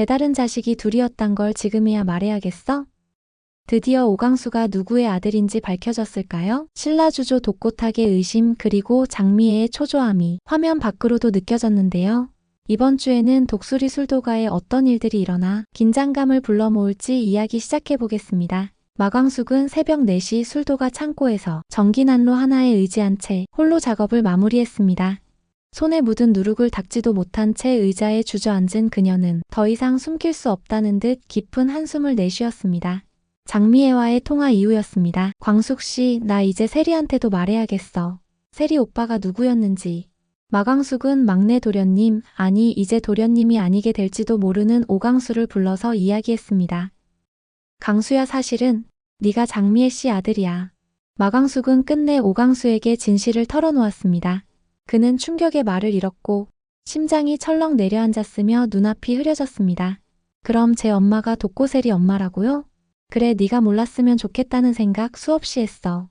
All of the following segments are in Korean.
배다른 자식이 둘이었단 걸 지금이야 말해야겠어? 드디어 오강수가 누구의 아들인지 밝혀졌을까요? 신라주조 독고탁의 의심 그리고 장미애의 초조함이 화면 밖으로도 느껴졌는데요. 이번 주에는 독수리 술도가에 어떤 일들이 일어나 긴장감을 불러 모을지 이야기 시작해보겠습니다. 마광숙은 새벽 4시 술도가 창고에서 전기난로 하나에 의지한 채 홀로 작업을 마무리했습니다. 손에 묻은 누룩을 닦지도 못한 채 의자에 주저앉은 그녀는 더 이상 숨길 수 없다는 듯 깊은 한숨을 내쉬었습니다. 장미애와의 통화 이후였습니다. 광숙씨, 나 이제 세리한테도 말해야겠어. 세리 오빠가 누구였는지. 마광숙은 막내 도련님, 아니 이제 도련님이 아니게 될지도 모르는 오강수를 불러서 이야기했습니다. 강수야, 사실은 네가 장미애 씨 아들이야. 마광숙은 끝내 오강수에게 진실을 털어놓았습니다. 그는 충격의 말을 잃었고 심장이 철렁 내려앉았으며 눈앞이 흐려졌습니다. 그럼 제 엄마가 독고세리 엄마라고요? 그래, 네가 몰랐으면 좋겠다는 생각 수없이 했어.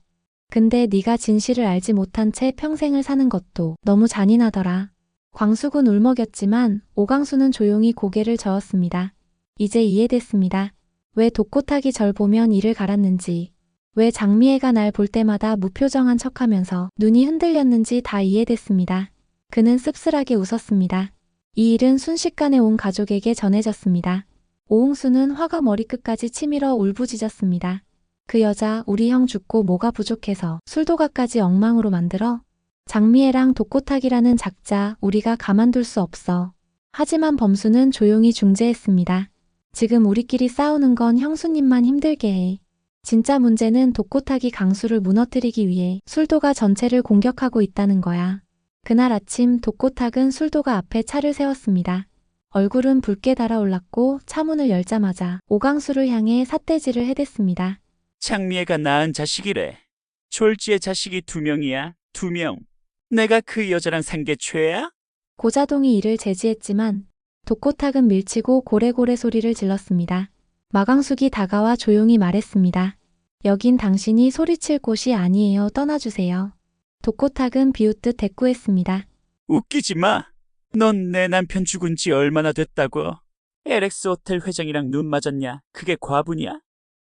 근데 네가 진실을 알지 못한 채 평생을 사는 것도 너무 잔인하더라. 광숙은 울먹였지만 오강수는 조용히 고개를 저었습니다. 이제 이해됐습니다. 왜 독고탁이 절 보면 이를 갈았는지, 왜 장미애가 날 볼 때마다 무표정한 척하면서 눈이 흔들렸는지 다 이해됐습니다. 그는 씁쓸하게 웃었습니다. 이 일은 순식간에 온 가족에게 전해졌습니다. 오홍수는 화가 머리끝까지 치밀어 울부짖었습니다. 그 여자, 우리 형 죽고 뭐가 부족해서 술도가까지 엉망으로 만들어? 장미애랑 독고탁이라는 작자, 우리가 가만둘 수 없어. 하지만 범수는 조용히 중재했습니다. 지금 우리끼리 싸우는 건 형수님만 힘들게 해. 진짜 문제는 독고탁이 강수를 무너뜨리기 위해 술도가 전체를 공격하고 있다는 거야. 그날 아침 독고탁은 술도가 앞에 차를 세웠습니다. 얼굴은 붉게 달아올랐고 차문을 열자마자 오강수를 향해 삿대질을 해댔습니다. 장미애가 낳은 자식이래. 졸지의 자식이 2명이야. 2명. 내가 그 여자랑 산 게 죄야? 고자동이 이를 제지했지만 독고탁은 밀치고 고래고래 소리를 질렀습니다. 마광숙이 다가와 조용히 말했습니다. 여긴 당신이 소리칠 곳이 아니에요. 떠나주세요. 독고탁은 비웃듯 대꾸했습니다. 웃기지 마. 넌 내 남편 죽은 지 얼마나 됐다고. LX 호텔 회장이랑 눈 맞았냐? 그게 과분이야?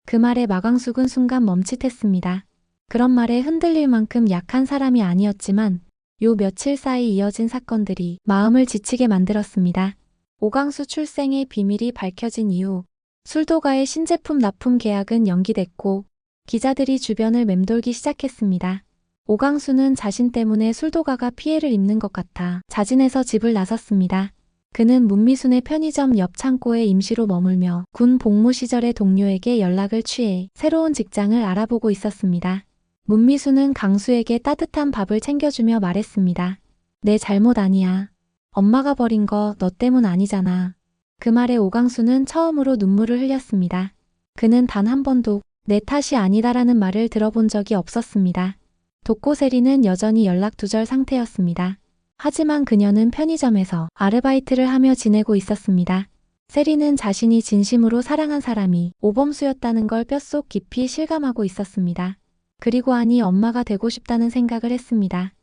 그 말에 마광숙은 순간 멈칫했습니다. 그런 말에 흔들릴 만큼 약한 사람이 아니었지만 요 며칠 사이 이어진 사건들이 마음을 지치게 만들었습니다. 오강수 출생의 비밀이 밝혀진 이후 술도가의 신제품 납품 계약은 연기됐고 기자들이 주변을 맴돌기 시작했습니다. 오강수는 자신 때문에 술도가가 피해를 입는 것 같아 자진해서 집을 나섰습니다. 그는 문미순의 편의점 옆 창고에 임시로 머물며 군 복무 시절의 동료에게 연락을 취해 새로운 직장을 알아보고 있었습니다. 문미순은 강수에게 따뜻한 밥을 챙겨주며 말했습니다. 내 잘못 아니야. 엄마가 버린 거 너 때문 아니잖아. 그 말에 오강수는 처음으로 눈물을 흘렸습니다. 그는 단 한 번도 내 탓이 아니다라는 말을 들어본 적이 없었습니다. 독고세리는 여전히 연락두절 상태였습니다. 하지만 그녀는 편의점에서 아르바이트를 하며 지내고 있었습니다. 세리는 자신이 진심으로 사랑한 사람이 오범수였다는 걸 뼛속 깊이 실감하고 있었습니다. 그리고 아니 엄마가 되고 싶다는 생각을 했습니다.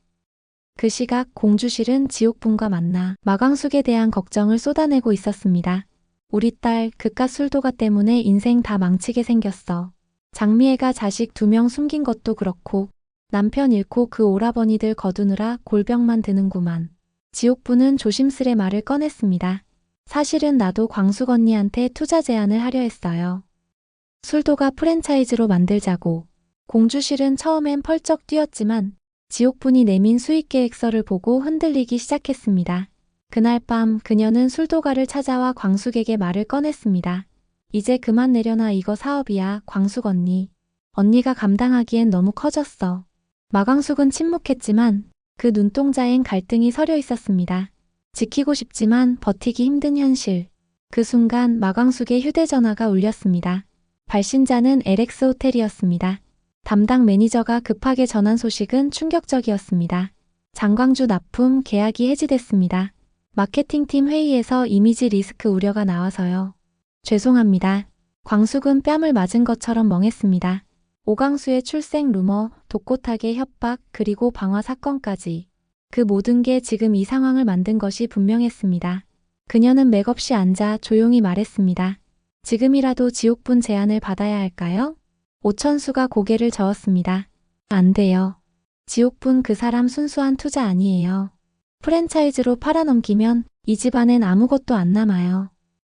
그 시각 공주실은 지옥분과 만나 마광숙에 대한 걱정을 쏟아내고 있었습니다. 우리 딸 그깟 술도가 때문에 인생 다 망치게 생겼어. 장미애가 자식 2명 숨긴 것도 그렇고 남편 잃고 그 오라버니들 거두느라 골병만 드는구만. 지옥부는 조심스레 말을 꺼냈습니다. 사실은 나도 광숙 언니한테 투자 제안을 하려 했어요. 술도가 프랜차이즈로 만들자고. 공주실은 처음엔 펄쩍 뛰었지만 지옥분이 내민 수익계획서를 보고 흔들리기 시작했습니다. 그날 밤 그녀는 술도가를 찾아와 광숙에게 말을 꺼냈습니다. 이제 그만 내려놔. 이거 사업이야, 광숙 언니. 언니가 감당하기엔 너무 커졌어. 마광숙은 침묵했지만 그 눈동자엔 갈등이 서려 있었습니다. 지키고 싶지만 버티기 힘든 현실. 그 순간 마광숙의 휴대전화가 울렸습니다. 발신자는 LX 호텔이었습니다. 담당 매니저가 급하게 전한 소식은 충격적이었습니다. 장광주 납품 계약이 해지됐습니다. 마케팅팀 회의에서 이미지 리스크 우려가 나와서요. 죄송합니다. 광숙은 뺨을 맞은 것처럼 멍했습니다. 오강수의 출생 루머, 독고탁의 협박, 그리고 방화 사건까지. 그 모든 게 지금 이 상황을 만든 것이 분명했습니다. 그녀는 맥없이 앉아 조용히 말했습니다. 지금이라도 지옥분 제안을 받아야 할까요? 오천수가 고개를 저었습니다. 안 돼요. 지옥분 그 사람 순수한 투자 아니에요. 프랜차이즈로 팔아넘기면 이 집안엔 아무것도 안 남아요.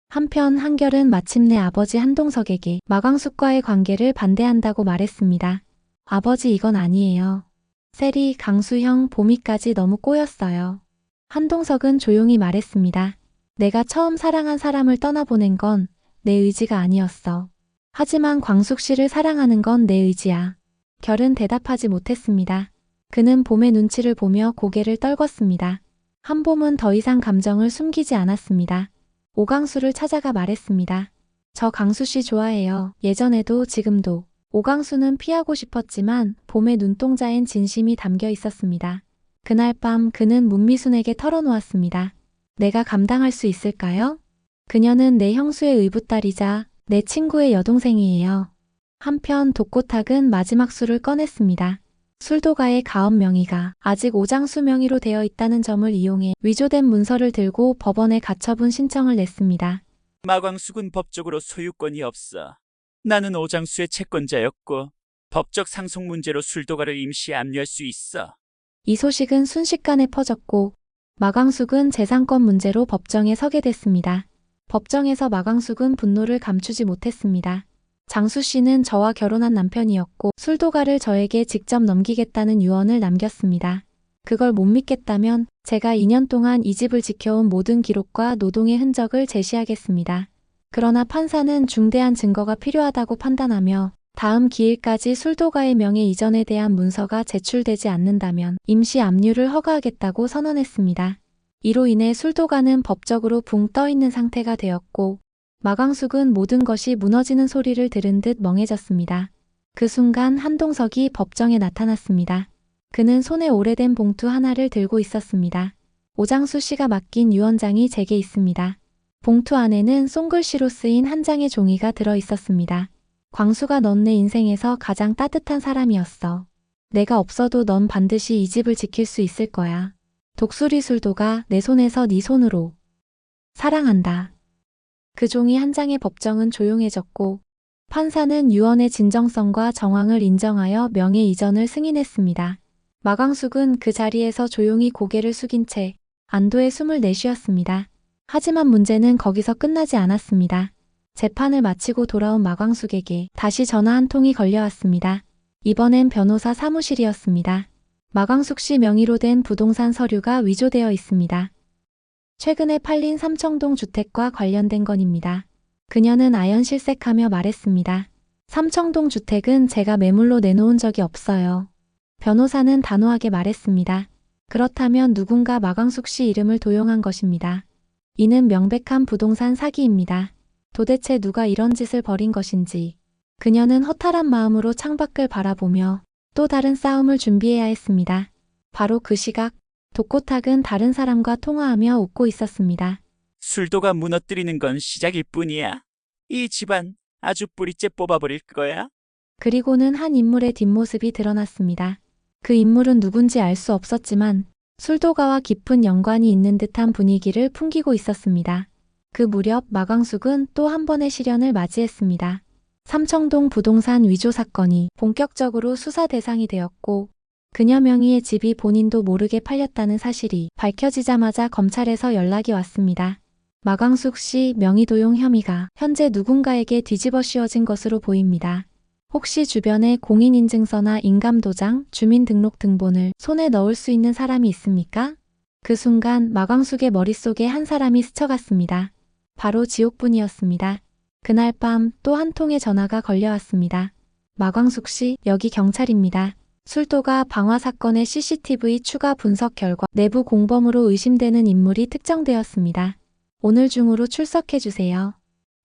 한편 한결은 마침내 아버지 한동석에게 마광숙과의 관계를 반대한다고 말했습니다. 아버지 이건 아니에요. 세리, 강수형, 보미까지 너무 꼬였어요. 한동석은 조용히 말했습니다. 내가 처음 사랑한 사람을 떠나보낸 건 내 의지가 아니었어. 하지만 광숙 씨를 사랑하는 건 내 의지야. 결은 대답하지 못했습니다. 그는 봄의 눈치를 보며 고개를 떨궜습니다. 한봄은 더 이상 감정을 숨기지 않았습니다. 오강수를 찾아가 말했습니다. 저 강수 씨 좋아해요. 예전에도 지금도. 오강수는 피하고 싶었지만 봄의 눈동자엔 진심이 담겨 있었습니다. 그날 밤 그는 문미순에게 털어놓았습니다. 내가 감당할 수 있을까요? 그녀는 내 형수의 의붓딸이자 내 친구의 여동생이에요. 한편 독고탁은 마지막 술을 꺼냈습니다. 술도가의 가업 명의가 아직 오장수 명의로 되어 있다는 점을 이용해 위조된 문서를 들고 법원에 가처분 신청을 냈습니다. 마광숙은 법적으로 소유권이 없어. 나는 오장수의 채권자였고 법적 상속 문제로 술도가를 임시 압류할 수 있어. 이 소식은 순식간에 퍼졌고 마광숙은 재산권 문제로 법정에 서게 됐습니다. 법정에서 마광숙은 분노를 감추지 못했습니다. 장수 씨는 저와 결혼한 남편이었고 술도가를 저에게 직접 넘기겠다는 유언을 남겼습니다. 그걸 못 믿겠다면 제가 2년 동안 이 집을 지켜온 모든 기록과 노동의 흔적을 제시하겠습니다. 그러나 판사는 중대한 증거가 필요하다고 판단하며 다음 기일까지 술도가의 명예 이전에 대한 문서가 제출되지 않는다면 임시 압류를 허가하겠다고 선언했습니다. 이로 인해 술도가는 법적으로 붕 떠 있는 상태가 되었고 마광숙은 모든 것이 무너지는 소리를 들은 듯 멍해졌습니다. 그 순간 한동석이 법정에 나타났습니다. 그는 손에 오래된 봉투 하나를 들고 있었습니다. 오장수 씨가 맡긴 유언장이 제게 있습니다. 봉투 안에는 손글씨로 쓰인 한 장의 종이가 들어 있었습니다. 광수가 넌 내 인생에서 가장 따뜻한 사람이었어. 내가 없어도 넌 반드시 이 집을 지킬 수 있을 거야. 독수리 술도가 내 손에서 네 손으로. 사랑한다. 그 종이 한 장의 법정은 조용해졌고 판사는 유언의 진정성과 정황을 인정하여 명예 이전을 승인했습니다. 마광숙은 그 자리에서 조용히 고개를 숙인 채 안도의 숨을 내쉬었습니다. 하지만 문제는 거기서 끝나지 않았습니다. 재판을 마치고 돌아온 마광숙에게 다시 전화 한 통이 걸려왔습니다. 이번엔 변호사 사무실이었습니다. 마광숙 씨 명의로 된 부동산 서류가 위조되어 있습니다. 최근에 팔린 삼청동 주택과 관련된 건입니다. 그녀는 아연실색하며 말했습니다. 삼청동 주택은 제가 매물로 내놓은 적이 없어요. 변호사는 단호하게 말했습니다. 그렇다면 누군가 마광숙 씨 이름을 도용한 것입니다. 이는 명백한 부동산 사기입니다. 도대체 누가 이런 짓을 벌인 것인지. 그녀는 허탈한 마음으로 창밖을 바라보며 또 다른 싸움을 준비해야 했습니다. 바로 그 시각 독고탁은 다른 사람과 통화하며 웃고 있었습니다. 술도가 무너뜨리는 건 시작일 뿐이야. 이 집안 아주 뿌리째 뽑아버릴 거야. 그리고는 한 인물의 뒷모습이 드러났습니다. 그 인물은 누군지 알 수 없었지만 술도가와 깊은 연관이 있는 듯한 분위기를 풍기고 있었습니다. 그 무렵 마광숙은 또 한 번의 시련을 맞이했습니다. 삼청동 부동산 위조 사건이 본격적으로 수사 대상이 되었고 그녀 명의의 집이 본인도 모르게 팔렸다는 사실이 밝혀지자마자 검찰에서 연락이 왔습니다. 마광숙 씨 명의 도용 혐의가 현재 누군가에게 뒤집어 씌워진 것으로 보입니다. 혹시 주변에 공인인증서나 인감도장, 주민등록등본을 손에 넣을 수 있는 사람이 있습니까? 그 순간 마광숙의 머릿속에 한 사람이 스쳐갔습니다. 바로 지옥분이었습니다. 그날 밤 또 한 통의 전화가 걸려왔습니다. 마광숙 씨, 여기 경찰입니다. 술도가 방화 사건의 CCTV 추가 분석 결과 내부 공범으로 의심되는 인물이 특정되었습니다. 오늘 중으로 출석해주세요.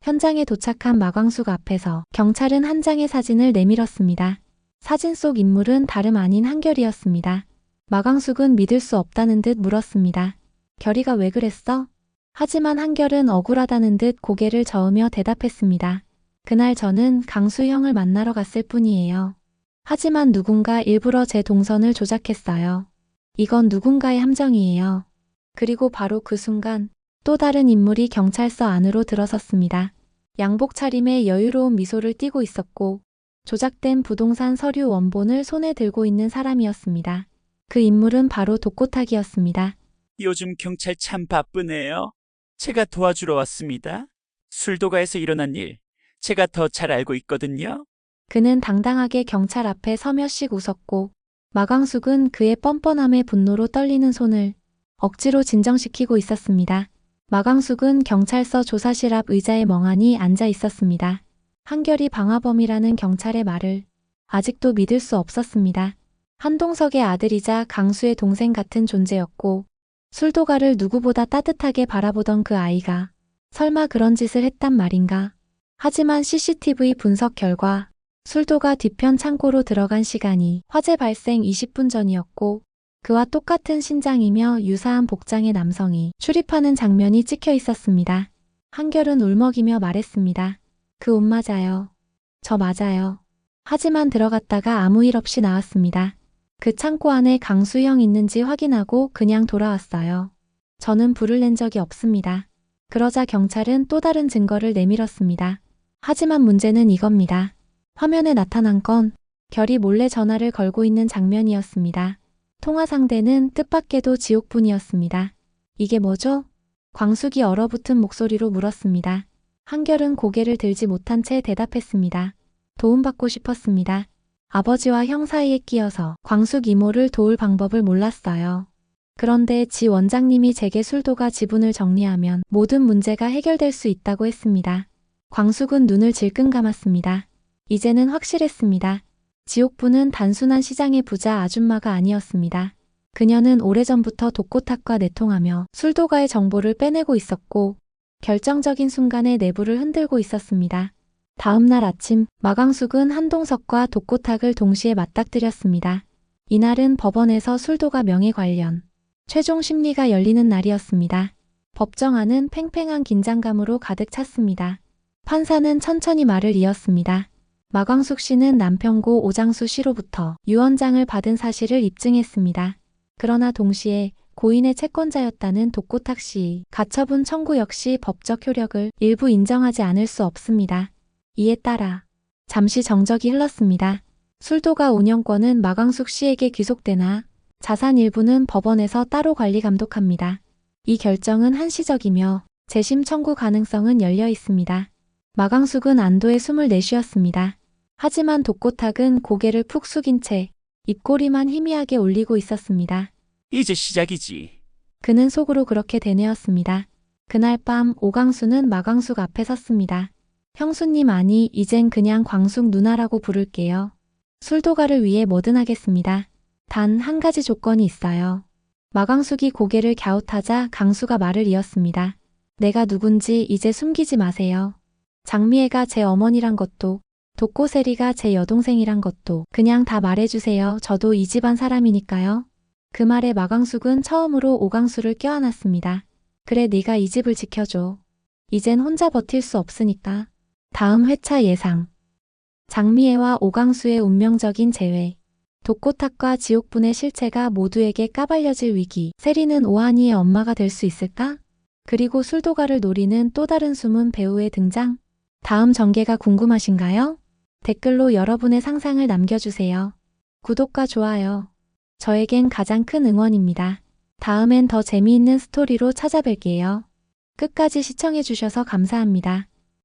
현장에 도착한 마광숙 앞에서 경찰은 한 장의 사진을 내밀었습니다. 사진 속 인물은 다름 아닌 한결이었습니다. 마광숙은 믿을 수 없다는 듯 물었습니다. 결이가 왜 그랬어? 하지만 한결은 억울하다는 듯 고개를 저으며 대답했습니다. 그날 저는 강수형을 만나러 갔을 뿐이에요. 하지만 누군가 일부러 제 동선을 조작했어요. 이건 누군가의 함정이에요. 그리고 바로 그 순간 또 다른 인물이 경찰서 안으로 들어섰습니다. 양복 차림에 여유로운 미소를 띠고 있었고 조작된 부동산 서류 원본을 손에 들고 있는 사람이었습니다. 그 인물은 바로 독고탁이었습니다. 요즘 경찰 참 바쁘네요. 제가 도와주러 왔습니다. 술도가에서 일어난 일, 제가 더 잘 알고 있거든요. 그는 당당하게 경찰 앞에 서며씩 웃었고 마광숙은 그의 뻔뻔함에 분노로 떨리는 손을 억지로 진정시키고 있었습니다. 마광숙은 경찰서 조사실 앞 의자에 멍하니 앉아 있었습니다. 한결이 방화범이라는 경찰의 말을 아직도 믿을 수 없었습니다. 한동석의 아들이자 강수의 동생 같은 존재였고 술도가를 누구보다 따뜻하게 바라보던 그 아이가 설마 그런 짓을 했단 말인가. 하지만 CCTV 분석 결과 술도가 뒤편 창고로 들어간 시간이 화재 발생 20분 전이었고 그와 똑같은 신장이며 유사한 복장의 남성이 출입하는 장면이 찍혀 있었습니다. 한결은 울먹이며 말했습니다. 그 옷 맞아요. 저 맞아요. 하지만 들어갔다가 아무 일 없이 나왔습니다. 그 창고 안에 강수형 있는지 확인하고 그냥 돌아왔어요. 저는 불을 낸 적이 없습니다. 그러자 경찰은 또 다른 증거를 내밀었습니다. 하지만 문제는 이겁니다. 화면에 나타난 건 결이 몰래 전화를 걸고 있는 장면이었습니다. 통화 상대는 뜻밖에도 지옥분이었습니다. 이게 뭐죠? 광숙이 얼어붙은 목소리로 물었습니다. 한결은 고개를 들지 못한 채 대답했습니다. 도움받고 싶었습니다. 아버지와 형 사이에 끼어서 광숙 이모를 도울 방법을 몰랐어요. 그런데 지 원장님이 제게 술도가 지분을 정리하면 모든 문제가 해결될 수 있다고 했습니다. 광숙은 눈을 질끈 감았습니다. 이제는 확실했습니다. 지옥부는 단순한 시장의 부자 아줌마가 아니었습니다. 그녀는 오래전부터 독고탁과 내통하며 술도가의 정보를 빼내고 있었고 결정적인 순간에 내부를 흔들고 있었습니다. 다음 날 아침 마광숙은 한동석과 독고탁을 동시에 맞닥뜨렸습니다. 이날은 법원에서 술도가 명예 관련 최종 심리가 열리는 날이었습니다. 법정 안은 팽팽한 긴장감으로 가득 찼습니다. 판사는 천천히 말을 이었습니다. 마광숙 씨는 남편고 오장수 씨로부터 유언장을 받은 사실을 입증했습니다. 그러나 동시에 고인의 채권자였다는 독고탁 씨의 가처분 청구 역시 법적 효력을 일부 인정하지 않을 수 없습니다. 이에 따라 잠시 정적이 흘렀습니다. 술도가 운영권은 마광숙 씨에게 귀속되나 자산 일부는 법원에서 따로 관리 감독합니다. 이 결정은 한시적이며 재심 청구 가능성은 열려 있습니다. 마광숙은 안도의 숨을 내쉬었습니다. 하지만 독고탁은 고개를 푹 숙인 채 입꼬리만 희미하게 올리고 있었습니다. 이제 시작이지. 그는 속으로 그렇게 되뇌었습니다. 그날 밤 오광수는 마광숙 앞에 섰습니다. 형수님 아니 이젠 그냥 광숙 누나라고 부를게요. 술도가를 위해 뭐든 하겠습니다. 단 한 가지 조건이 있어요. 마광숙이 고개를 갸웃하자 강수가 말을 이었습니다. 내가 누군지 이제 숨기지 마세요. 장미애가 제 어머니란 것도 독고세리가 제 여동생이란 것도 그냥 다 말해주세요. 저도 이 집안 사람이니까요. 그 말에 마광숙은 처음으로 오광수를 껴안았습니다. 그래 네가 이 집을 지켜줘. 이젠 혼자 버틸 수 없으니까. 다음 회차 예상. 장미애와 오광수의 운명적인 재회. 독고탁과 지옥분의 실체가 모두에게 까발려질 위기. 세리는 오한이의 엄마가 될 수 있을까? 그리고 술도가를 노리는 또 다른 숨은 배우의 등장. 다음 전개가 궁금하신가요? 댓글로 여러분의 상상을 남겨주세요. 구독과 좋아요. 저에겐 가장 큰 응원입니다. 다음엔 더 재미있는 스토리로 찾아뵐게요. 끝까지 시청해주셔서 감사합니다.